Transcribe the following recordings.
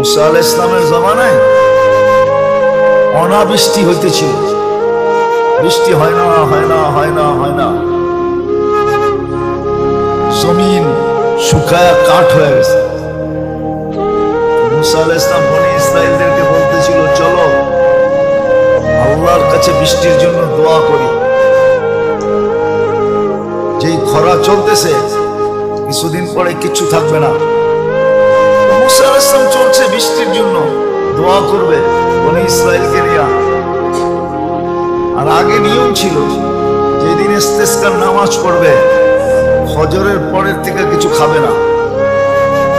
মুসা আলাইহিস সালামের জামানায় অনাবৃষ্টি হইতেছিল, বৃষ্টি হয় না হয় না হয় না হয় না, জমিন শুকায়া কাঠ হয়ে গেছে। মুসা আলাইহিস সালাম বনি ইসরাইলদেরকে বলতেছিল, চলো আল্লাহর কাছে বৃষ্টির জন্য দোয়া করি। যেই খরা চলতেছে, কিছুদিন পরে কিচ্ছু থাকবে না। মুসা আলাইহিস সালাম চলছে বৃষ্টির জন্য, দোয়া করবে বনি ইসরাইলকে নিয়ে। আর আগে নিয়ম ছিল, যেদিন ইস্তেসকার নামাজ পড়বে ফজরের পরের থেকে কিছু খাবে না,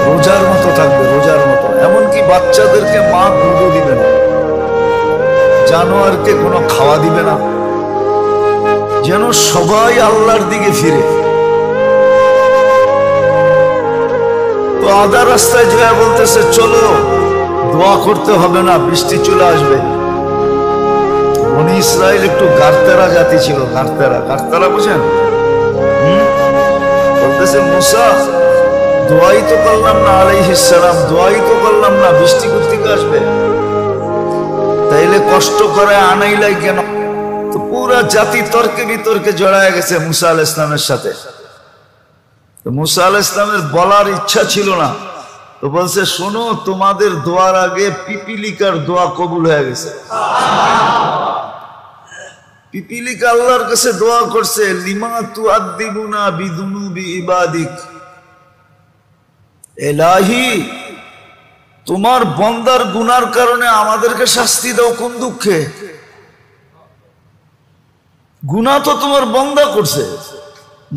রোজার মতো থাকবে, রোজার মতো। এমনকি বাচ্চাদেরকে মা দুধও দিবে না, জানোয়ারকে কোনো খাওয়া দিবে না, যেন সবাই আল্লাহর দিকে ফিরে। তো আধা রাস্তায় যা বলতেছে, চলো দোয়া করতে হবে না, বৃষ্টি চলে আসবে। বনি ইসরাইল একটু গারতেরা জাতি ছিল, গারতেরা, গারতেরা বুঝেন? বলতেছে, মুসা দোয়াই তো করলাম না, আলাইহিস সালাম দোয়াই তো করলাম না, বৃষ্টি কোত্থেকে আসবে? তাইলে কষ্ট করে আনাইলাই কেন? তো পুরা জাতি তর্কে বিতর্কে জড়ায় গেছে মুসা আলাইহিস সালামের সাথে। তো মুসা আলাইহিস সালামের বলার ইচ্ছা ছিল না, তো বলছে, শোনো, তোমাদের দোয়ার আগে পিপিলিকার দোয়া কবুল হয়ে গেছে। পিপিলিকা আল্লাহর কাছে দোয়া করছে, লিমা তুআদ্দিবুনা বিদুনুবি ইবাদিক, ইলাহি তোমার বান্দার গুনার কারণে আমাদেরকে শাস্তি দাও কোন দুঃখে? গুনাহ তো তোমার বান্দা করছে,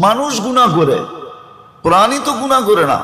মানুষ গুনাহ করে, প্রাণী তো গুনাহ করে না।